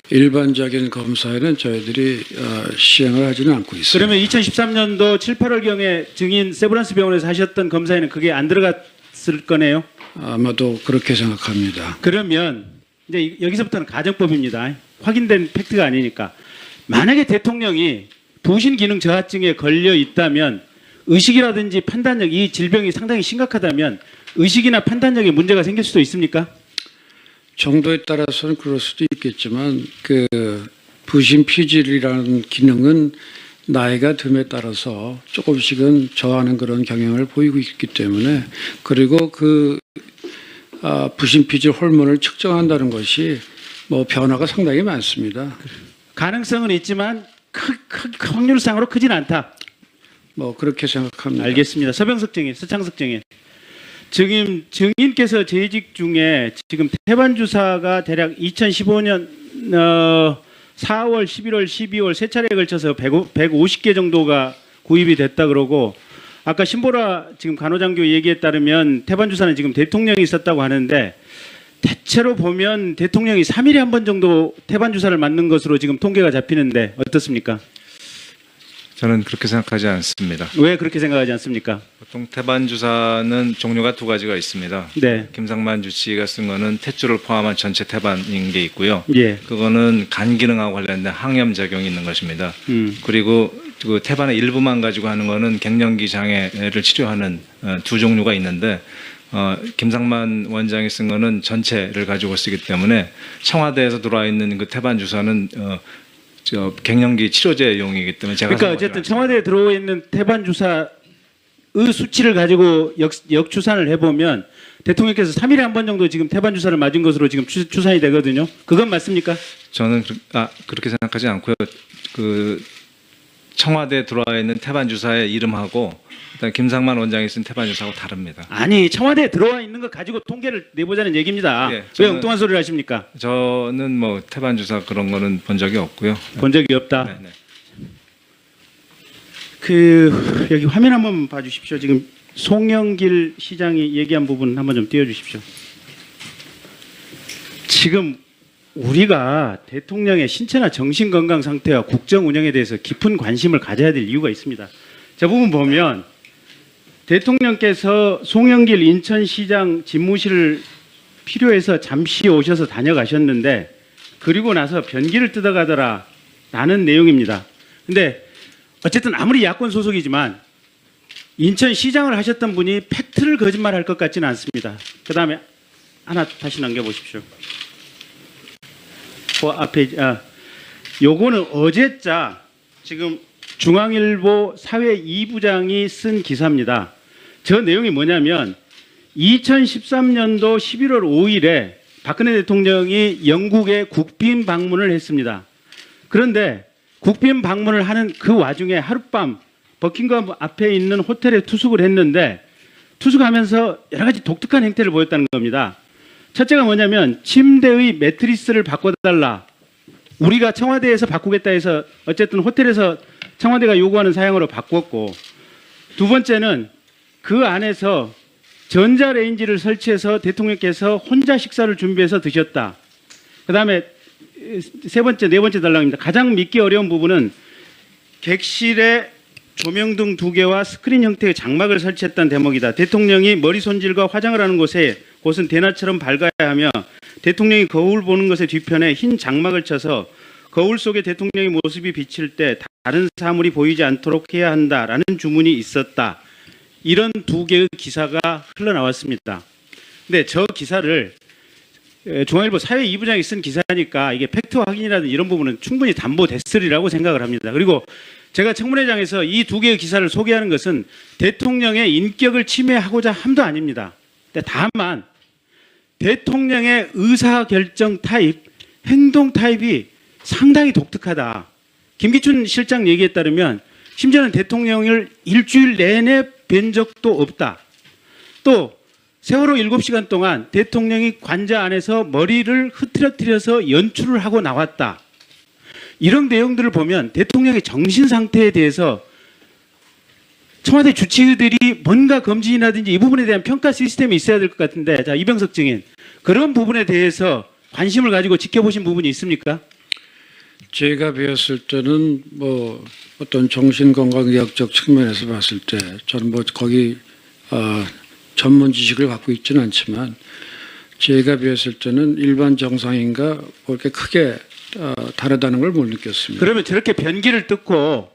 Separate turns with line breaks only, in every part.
일반적인 검사에는 저희들이 시행을 하지는 않고 있습니다.
그러면 2013년도 7, 8월경에 증인 세브란스 병원에서 하셨던 검사에는 그게 안 들어갔을 거네요?
아마도 그렇게 생각합니다.
그러면 이제 여기서부터는 가정법입니다. 확인된 팩트가 아니니까. 만약에 대통령이 부신 기능 저하증에 걸려 있다면 의식이라든지 판단력, 이 질병이 상당히 심각하다면 의식이나 판단력에 문제가 생길 수도 있습니까?
정도에 따라서는 그럴 수도 있겠지만 그 부신 피질이라는 기능은 나이가 듦에 따라서 조금씩은 저하는 그런 경향을 보이고 있기 때문에, 그리고 그 부신 피질 호르몬을 측정한다는 것이 뭐 변화가 상당히 많습니다.
가능성은 있지만 확률상으로 크진 않다.
뭐 그렇게 생각합니다.
알겠습니다. 서병석 증인, 서창석 증인. 증인께서 재직 중에 지금 태반 주사가 대략 2015년 4월, 11월, 12월 세 차례에 걸쳐서 150개 정도가 구입이 됐다 그러고, 아까 신보라 지금 간호장교 얘기에 따르면 태반 주사는 지금 대통령이 있었다고 하는데, 대체로 보면 대통령이 3일에 한 번 정도 태반 주사를 맞는 것으로 지금 통계가 잡히는데 어떻습니까?
저는 그렇게 생각하지 않습니다.
왜 그렇게 생각하지 않습니까?
보통 태반 주사는 종류가 두 가지가 있습니다.
네.
김상만 주치의가 쓴 거는 탯줄을 포함한 전체 태반인 게 있고요.
예.
그거는 간 기능하고 관련된 항염 작용이 있는 것입니다. 그리고 그 태반의 일부만 가지고 하는 거는 갱년기 장애를 치료하는 두 종류가 있는데, 김상만 원장이 쓴 거는 전체를 가지고 쓰기 때문에 청와대에서 들어와 있는 그 태반 주사는 갱년기 치료제용이기 때문에 제가
그러니까 어쨌든 청와대에 들어와 있는 태반 주사의 수치를 가지고 역추산을 해보면 대통령께서 3일에 한 번 정도 지금 태반 주사를 맞은 것으로 지금 추산이 되거든요. 그건 맞습니까?
저는 그렇게 생각하지 않고요. 그 청와대에 들어와 있는 태반 주사의 이름하고 일단 김상만 원장이 쓴 태반 주사하고 다릅니다.
아니, 청와대에 들어와 있는 거 가지고 통계를 내보자는 얘기입니다.
예,
왜 엉뚱한 소리를 하십니까?
저는 뭐 태반 주사 그런 거는 본 적이 없고요.
본 적이 없다.
네네.
여기 화면 한번 봐주십시오. 지금 송영길 시장이 얘기한 부분 한번 좀 띄워주십시오. 지금 우리가 대통령의 신체나 정신 건강 상태와 국정 운영에 대해서 깊은 관심을 가져야 될 이유가 있습니다. 저 부분 보면 대통령께서 송영길 인천시장 집무실을 필요해서 잠시 오셔서 다녀가셨는데, 그리고 나서 변기를 뜯어가더라 라는 내용입니다. 근데 어쨌든 아무리 야권 소속이지만 인천시장을 하셨던 분이 팩트를 거짓말할 것 같지는 않습니다. 그 다음에 하나 다시 넘겨보십시오. 그 앞에 요거는 어제자 지금 중앙일보 사회 2부장이 쓴 기사입니다. 저 내용이 뭐냐면 2013년도 11월 5일에 박근혜 대통령이 영국에 국빈 방문을 했습니다. 그런데 국빈 방문을 하는 그 와중에 하룻밤 버킹엄 앞에 있는 호텔에 투숙을 했는데, 투숙하면서 여러 가지 독특한 행태를 보였다는 겁니다. 첫째가 뭐냐면 침대의 매트리스를 바꿔달라. 우리가 청와대에서 바꾸겠다 해서 어쨌든 호텔에서 청와대가 요구하는 사양으로 바꿨고, 두 번째는 그 안에서 전자레인지를 설치해서 대통령께서 혼자 식사를 준비해서 드셨다. 그 다음에 세 번째, 네 번째 달랑입니다. 가장 믿기 어려운 부분은 객실에 조명등 2개와 스크린 형태의 장막을 설치했다는 대목이다. 대통령이 머리 손질과 화장을 하는 곳은 대낮처럼 밝아야 하며, 대통령이 거울 보는 것의 뒤편에 흰 장막을 쳐서 거울 속에 대통령의 모습이 비칠 때 다른 사물이 보이지 않도록 해야 한다라는 주문이 있었다. 이런 2개의 기사가 흘러나왔습니다. 근데 저 기사를 중앙일보 사회 2부장이 쓴 기사니까 이게 팩트 확인이라든 이런 부분은 충분히 담보됐으리라고 생각을 합니다. 그리고 제가 청문회장에서 이 2개의 기사를 소개하는 것은 대통령의 인격을 침해하고자 함도 아닙니다. 다만 대통령의 의사결정 타입, 행동 타입이 상당히 독특하다. 김기춘 실장 얘기에 따르면 심지어는 대통령을 일주일 내내 뵌 적도 없다. 또 세월호 7시간 동안 대통령이 관자 안에서 머리를 흐트러뜨려서 연출을 하고 나왔다. 이런 내용들을 보면 대통령의 정신 상태에 대해서 청와대 주치의들이 뭔가 검진이라든지 이 부분에 대한 평가 시스템이 있어야 될 것 같은데, 자, 이병석 증인, 그런 부분에 대해서 관심을 가지고 지켜보신 부분이 있습니까?
제가 배웠을 때는 뭐 어떤 정신건강의학적 측면에서 봤을 때 저는 뭐 거기 전문 지식을 갖고 있지는 않지만 제가 배웠을 때는 일반 정상인과 그렇게 크게 다르다는 걸 못 느꼈습니다.
그러면 저렇게 변기를 뜯고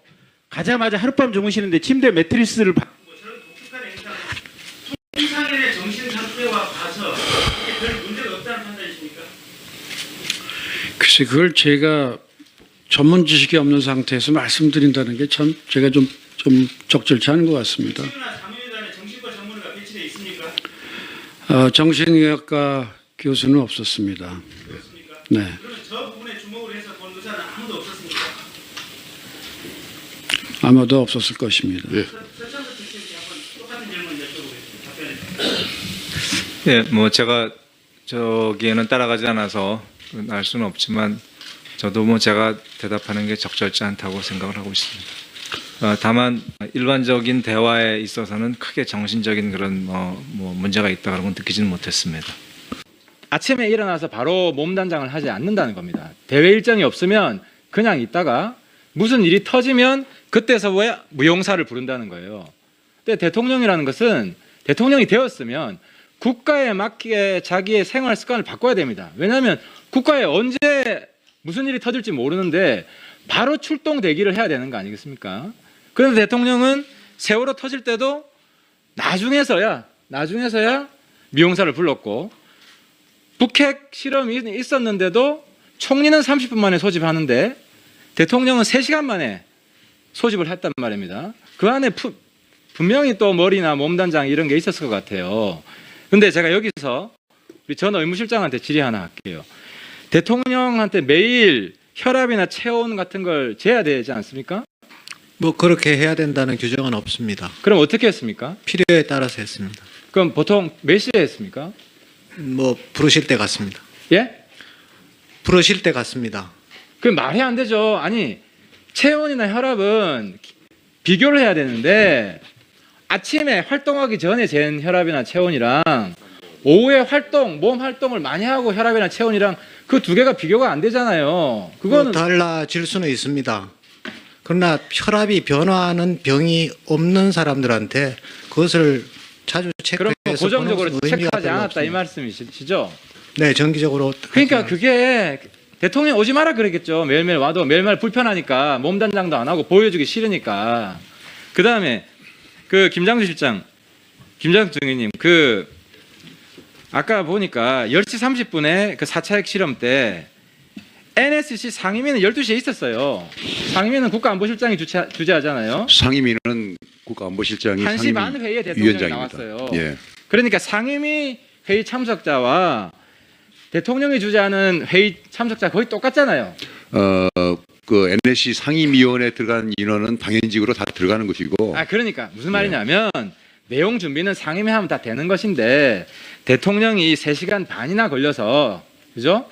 가자마자 하룻밤 주무시는데 침대 매트리스를 바꾸고 저런 독특한 행사는 통상인의 정신 상태와 봐서 이게 별 문제가 없다는 판단이십니까?
글쎄 그걸 제가 전문 지식이 없는 상태에서 말씀드린다는 게 참 제가 좀 적절치 않은 것 같습니다.
치유나 사무의단에 정신과 전문의가 배치되어 있습니까?
정신의학과 교수는 없었습니다.
그렇습니까?
네.
그러면 저 부분에 주목을 해서 본 의사는 아무도 없었습니까?
아마도 없었을 것입니다.
서창석 교수님께 한번 똑같은 질문 여쭤보겠습니다. 답변해 주세요.
예, 뭐 제가 저기에는 따라가지 않아서 알 수는 없지만 저도 뭐 제가 대답하는 게 적절치 않다고 생각을 하고 있습니다. 다만 일반적인 대화에 있어서는 크게 정신적인 그런 뭐 문제가 있다 그런 건 느끼지는 못했습니다.
아침에 일어나서 바로 몸단장을 하지 않는다는 겁니다. 대회 일정이 없으면 그냥 있다가 무슨 일이 터지면 그때서야 무용사를 부른다는 거예요. 근데 대통령이라는 것은 대통령이 되었으면 국가에 맞게 자기의 생활 습관을 바꿔야 됩니다. 왜냐하면 국가에 언제 무슨 일이 터질지 모르는데 바로 출동 대기를 해야 되는 거 아니겠습니까? 그런데 대통령은 세월호 터질 때도 나중에서야 미용사를 불렀고 북핵 실험이 있었는데도 총리는 30분 만에 소집하는데 대통령은 3시간 만에 소집을 했단 말입니다. 그 안에 분명히 또 머리나 몸단장 이런 게 있었을 것 같아요. 근데 제가 여기서 우리 전 의무실장한테 질의 하나 할게요. 대통령한테 매일 혈압이나 체온 같은 걸 재야 되지 않습니까?
뭐 그렇게 해야 된다는 규정은 없습니다.
그럼 어떻게 했습니까?
필요에 따라서 했습니다.
그럼 보통 몇 시에 했습니까?
뭐 부르실 때 같습니다.
예?
부르실 때 같습니다.
그 말이 안 되죠. 아니 체온이나 혈압은 비교를 해야 되는데 아침에 활동하기 전에 잰 혈압이나 체온이랑 오후에 몸 활동을 많이 하고 혈압이나 체온이랑 그 두 개가 비교가 안 되잖아요. 그거는
뭐 달라질 수는 있습니다. 그러나 혈압이 변화하는 병이 없는 사람들한테 그것을 자주
그럼
체크해서
고정적으로
보는 의미가
체크하지
별로
않았다 이
없습니다.
말씀이시죠?
네, 정기적으로.
그러니까
하지
그게 대통령 오지 마라 그랬겠죠. 매일매일 와도 매일매일 불편하니까 몸단장도 안 하고 보여주기 싫으니까. 그 다음에 그 김장주 실장, 김장주 증인님 그 아까 보니까 10시 30분에 그 4차 핵실험 때 NSC 상임위는 12시에 있었어요. 상임위는 국가안보실장이 주재하잖아요.
상임위는 국가안보실장이
1시 반 회의에 대통령이
위원장입니다.
나왔어요.
예.
그러니까 상임위 회의 참석자와 대통령이 주재하는 회의 참석자 거의 똑같잖아요.
그 NSC 상임위원회 들어간 인원은 당연직으로 다 들어가는 것이고.
그러니까 무슨 말이냐면 내용 준비는 상임위 하면 다 되는 것인데 대통령이 3시간 반이나 걸려서 그죠?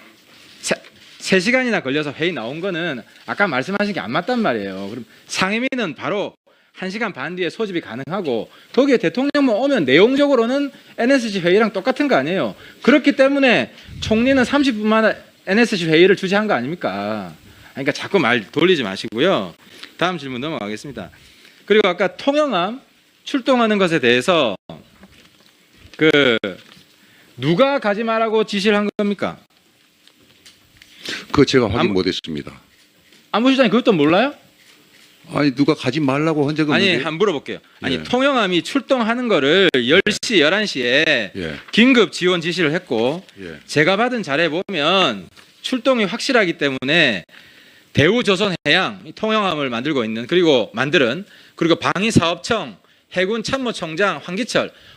3시간이나 걸려서 회의 나온 거는 아까 말씀하신 게 안 맞단 말이에요. 그럼 상임위는 바로 1시간 반 뒤에 소집이 가능하고 거기에 대통령만 오면 내용적으로는 NSC 회의랑 똑같은 거 아니에요. 그렇기 때문에 총리는 30분 만에 NSC 회의를 주재한 거 아닙니까? 그러니까 자꾸 말 돌리지 마시고요. 다음 질문 넘어가겠습니다. 그리고 아까 통영함 출동하는 것에 대해서 누가 가지 말라고 지시를 한 겁니까?
그거 제가 확인 못했습니다.
안보실장이 그것도 몰라요?
아니 누가 가지 말라고 한 적은
아니
없는데.
한번 물어볼게요. 아니
예.
통영함이 출동하는 거를 10시 11시에
예.
긴급 지원 지시를 했고
예.
제가 받은 자료에 보면 출동이 확실하기 때문에 대우조선해양 통영함을 만들고 있는 그리고 방위사업청 해군참모총장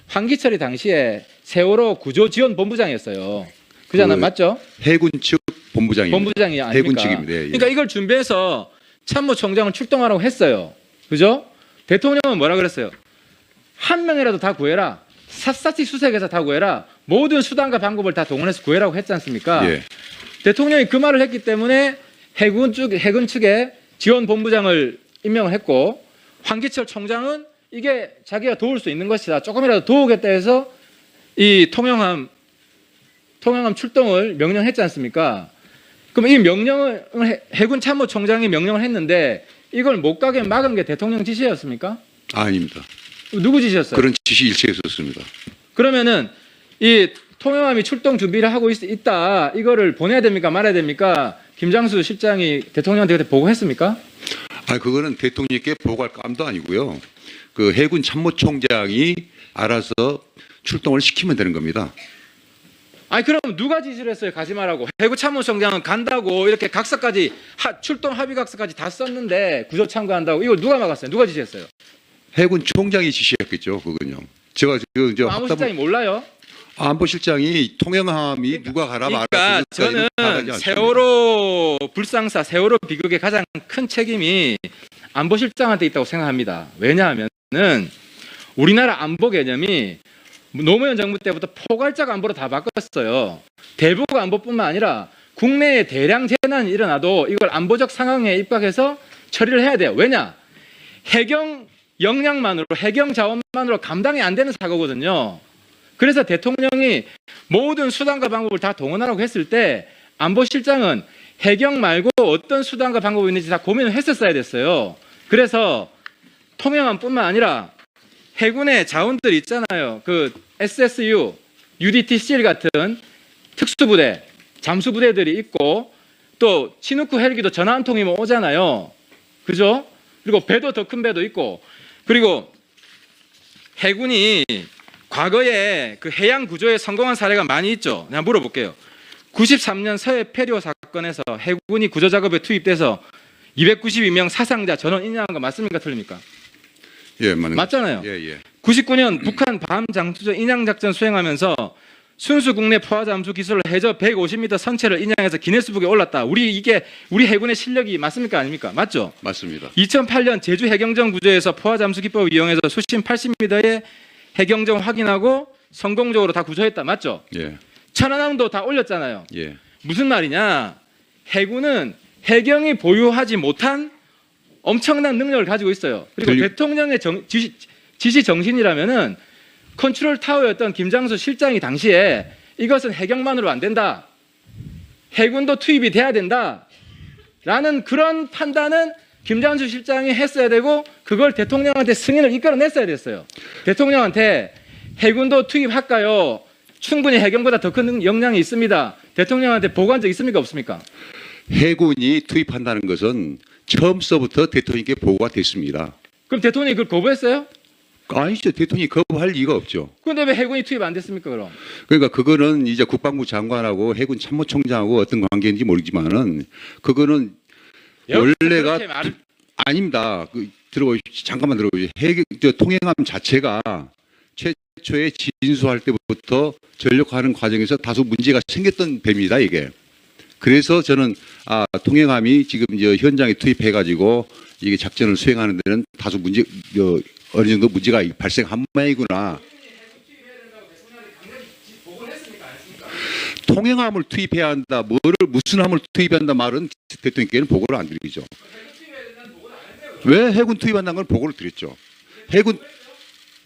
황기철이 당시에 세월호 구조지원본부장이었어요. 그잖아 맞죠?
해군 측 본부장입니다.
본부장이 아닙니까?
해군 측입니다. 예, 예.
그러니까 이걸 준비해서 참모총장을 출동하라고 했어요. 그죠? 대통령은 뭐라 그랬어요? 한 명이라도 다 구해라. 샅샅이 수색해서 다 구해라. 모든 수단과 방법을 다 동원해서 구해라고 했지 않습니까?
예.
대통령이 그 말을 했기 때문에 해군 측에 지원본부장을 임명을 했고 황기철 총장은 이게 자기가 도울 수 있는 것이다. 조금이라도 도우겠다 해서 이 통영함 출동을 명령했지 않습니까? 그럼 이 명령을 해군 참모총장이 명령을 했는데 이걸 못 가게 막은 게 대통령 지시였습니까?
아닙니다.
누구 지시였어요?
그런 지시 일체에 있었습니다.
그러면은 이 통영함이 출동 준비를 하고 있다. 이거를 보내야 됩니까? 말아야 됩니까? 김장수 실장이 대통령한테 그때 보고했습니까?
그거는 대통령께 보고할 감도 아니고요. 그 해군 참모총장이 알아서 출동을 시키면 되는 겁니다.
아니 그럼 누가 지시를 했어요? 가지 말라고. 해군 참모총장은 간다고 이렇게 각서까지 출동 합의 각서까지 다 썼는데 구조 참가한다고 이걸 누가 막았어요? 누가 지시했어요?
해군 총장이 지시했겠죠. 그건요. 제가 지금 저
아무 실장이 몰라요?
안보실장이 통영함이 누가 가라 말아.
그러니까 저는 세월호 불상사, 세월호 비극의 가장 큰 책임이 안보실장한테 있다고 생각합니다. 왜냐하면은 우리나라 안보 개념이 노무현 정부 때부터 포괄적 안보로 다 바꿨어요. 대북 안보뿐만 아니라 국내에 대량 재난이 일어나도 이걸 안보적 상황에 입각해서 처리를 해야 돼요. 왜냐? 해경 역량만으로, 해경 자원만으로 감당이 안 되는 사고거든요. 그래서 대통령이 모든 수단과 방법을 다 동원하라고 했을 때 안보실장은 해경 말고 어떤 수단과 방법이 있는지 다 고민을 했었어야 됐어요. 그래서 통영함뿐만 아니라 해군의 자원들 있잖아요. 그 SSU, UDT-CL 같은 특수부대, 잠수부대들이 있고 또 치누크 헬기도 전화 한 통이면 오잖아요. 그죠? 그리고 배도 더 큰 배도 있고 그리고 해군이 과거에 그 해양 구조에 성공한 사례가 많이 있죠. 내가 물어볼게요. 93년 서해 폐료 사건에서 해군이 구조 작업에 투입돼서 292명 사상자 전원 인양한 거 맞습니까? 틀립니까?
예,
맞잖아요.
예.
99년 북한 밤 장투조 인양 작전 수행하면서 순수 국내 포화 잠수 기술로 해저 150m 선체를 인양해서 기네스북에 올랐다. 우리 해군의 실력이 맞습니까? 아닙니까? 맞죠?
맞습니다.
2008년 제주 해경정 구조에서 포화 잠수 기법을 이용해서 수심 80m의 해경정 확인하고 성공적으로 다 구조했다. 맞죠?
예.
천안함도 다 올렸잖아요.
예.
무슨 말이냐? 해군은 해경이 보유하지 못한 엄청난 능력을 가지고 있어요. 그리고 대통령의 지시 정신이라면은 컨트롤 타워였던 김장수 실장이 당시에 이것은 해경만으로 안 된다. 해군도 투입이 돼야 된다. 라는 그런 판단은 김장수 실장이 했어야 되고 그걸 대통령한테 승인을 이끌어냈어야 됐어요. 대통령한테 해군도 투입할까요? 충분히 해경보다 더 큰 역량이 있습니다. 대통령한테 보고한 적 있습니까? 없습니까?
해군이 투입한다는 것은 처음서부터 대통령께 보고가 됐습니다.
그럼 대통령이 그걸 거부했어요?
아니죠. 대통령이 거부할 리가 없죠.
그런데 왜 해군이 투입 안 됐습니까? 그럼?
그러니까 그거는 이제 국방부 장관하고 해군 참모총장하고 어떤 관계인지 모르지만은 그거는 원래가 아닙니다. 잠깐만 들어보십시오. 통행함 자체가 최초에 진수할 때부터 전력화하는 과정에서 다소 문제가 생겼던 배입니다. 이게. 그래서 저는 통행함이 지금 이제 현장에 투입해가지고 이게 작전을 수행하는 데는 다소 어느 정도 문제가 발생한 모양이구나. 통행함을 투입해야 한다. 무슨 함을 투입해야 한다 말은 대통령께는 보고를 안 드리죠. 왜 해군 투입한다는 걸 보고를 드렸죠.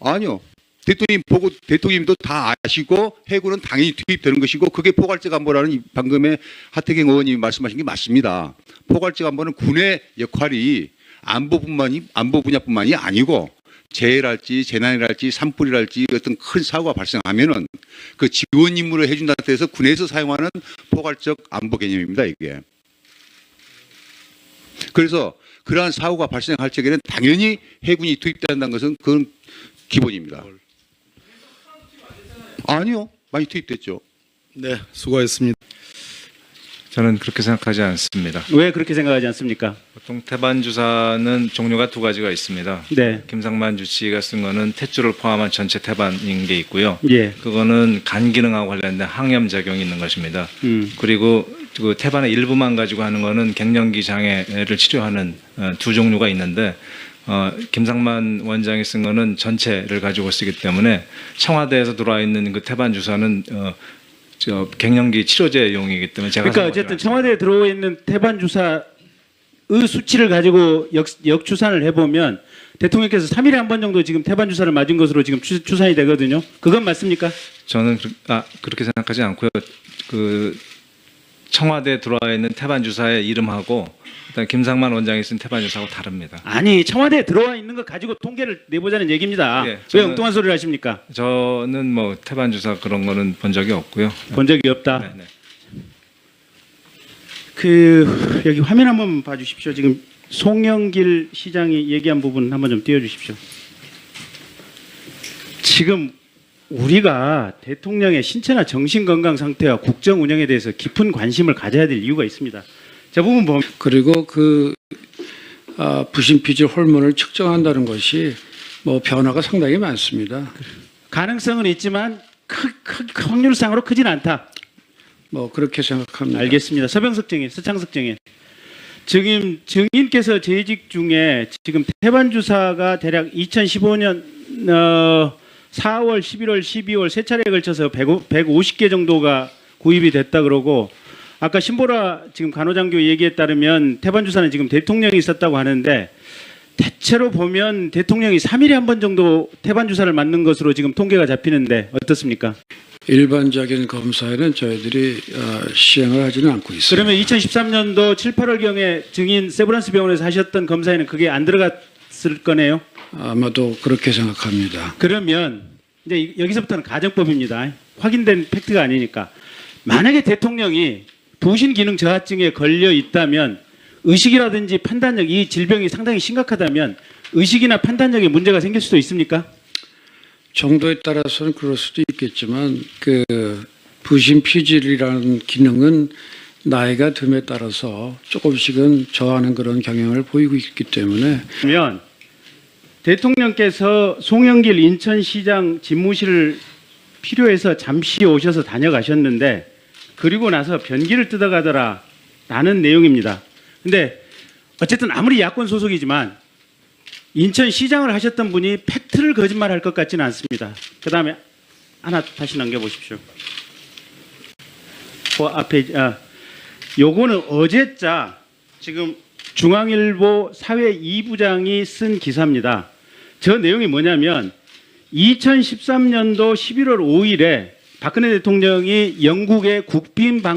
아니요. 대통령님도 다 아시고 해군은 당연히 투입되는 것이고 그게 포괄적 안보라는 방금의 하태경 의원님이 말씀하신 게 맞습니다. 포괄적 안보는 군의 역할이 안보 분야뿐만이 아니고 재해랄지 재난이랄지 산불이랄지 어떤 큰 사고가 발생하면은 그 지원 임무를 해준다는 데서 군에서 사용하는 포괄적 안보 개념입니다. 이게. 그래서 그러한 사고가 발생할 적에는 당연히 해군이 투입된다는 것은 그건 기본입니다. 아니요. 많이 투입됐죠.
네, 수고하셨습니다.
저는 그렇게 생각하지 않습니다.
왜 그렇게 생각하지 않습니까?
보통 태반 주사는 종류가 두 가지가 있습니다.
네.
김상만 주치의가 쓴 거는 탯줄을 포함한 전체 태반인 게 있고요.
예.
그거는 간 기능하고 관련된 항염 작용이 있는 것입니다. 그리고 그 태반의 일부만 가지고 하는 거는 갱년기 장애를 치료하는 두 종류가 있는데 김상만 원장이 쓴 거는 전체를 가지고 쓰기 때문에 청와대에서 들어와 있는 그 태반 주사는 갱년기 치료제용이기 때문에 제가
그러니까 어쨌든 청와대에 들어와 있는 태반 주사의 수치를 가지고 역추산을 해보면 대통령께서 3일에 한 번 정도 지금 태반 주사를 맞은 것으로 지금 추산이 되거든요. 그건 맞습니까?
저는 그렇게 생각하지 않고요. 청와대에 들어와 있는 태반 주사의 이름하고 일단 김상만 원장이 쓴 태반 주사하고 다릅니다.
아니 청와대에 들어와 있는 거 가지고 통계를 내보자는 얘기입니다.
예,
왜 엉뚱한 소리를 하십니까?
저는 뭐 태반 주사 그런 거는 본 적이 없고요.
본 적이 없다.
네, 네.
그 여기 화면 한번 봐주십시오. 지금 송영길 시장이 얘기한 부분 한번 좀 띄워주십시오. 지금 우리가 대통령의 신체나 정신 건강 상태와 국정 운영에 대해서 깊은 관심을 가져야 될 이유가 있습니다. 저 부분 보면
그리고 부신 피질 호르몬을 측정한다는 것이 뭐 변화가 상당히 많습니다.
가능성은 있지만 확률상으로 크진 않다.
뭐 그렇게 생각합니다.
알겠습니다. 서병석 증인, 서창석 증인. 지금 증인께서 재직 중에 지금 태반 주사가 대략 2015년 4월, 11월, 12월 세 차례에 걸쳐서 150개 정도가 구입이 됐다 그러고 아까 신보라 지금 간호장교 얘기에 따르면 태반 주사는 지금 대통령이 있었다고 하는데 대체로 보면 대통령이 3일에 한 번 정도 태반 주사를 맞는 것으로 지금 통계가 잡히는데 어떻습니까?
일반적인 검사에는 저희들이 시행을 하지는 않고 있어요.
그러면 2013년도 7, 8월경에 증인 세브란스 병원에서 하셨던 검사에는 그게 안 들어갔을 거네요?
아마도 그렇게 생각합니다.
그러면 이제 여기서부터는 가정법입니다. 확인된 팩트가 아니니까. 만약에 대통령이 부신 기능 저하증에 걸려 있다면 의식이라든지 판단력, 이 질병이 상당히 심각하다면 의식이나 판단력에 문제가 생길 수도 있습니까?
정도에 따라서는 그럴 수도 있겠지만 부신 피질이라는 기능은 나이가 듦에 따라서 조금씩은 저하는 그런 경향을 보이고 있기 때문에
그러면 대통령께서 송영길 인천시장 집무실을 필요해서 잠시 오셔서 다녀가셨는데 그리고 나서 변기를 뜯어가더라 라는 내용입니다. 근데 어쨌든 아무리 야권 소속이지만 인천시장을 하셨던 분이 팩트를 거짓말할 것 같지는 않습니다. 그 다음에 하나 다시 넘겨보십시오. 그 앞에 요거는 어제자 지금 중앙일보 사회 2부장이 쓴 기사입니다. 저 내용이 뭐냐면 2013년도 11월 5일에 박근혜 대통령이 영국의 국빈 방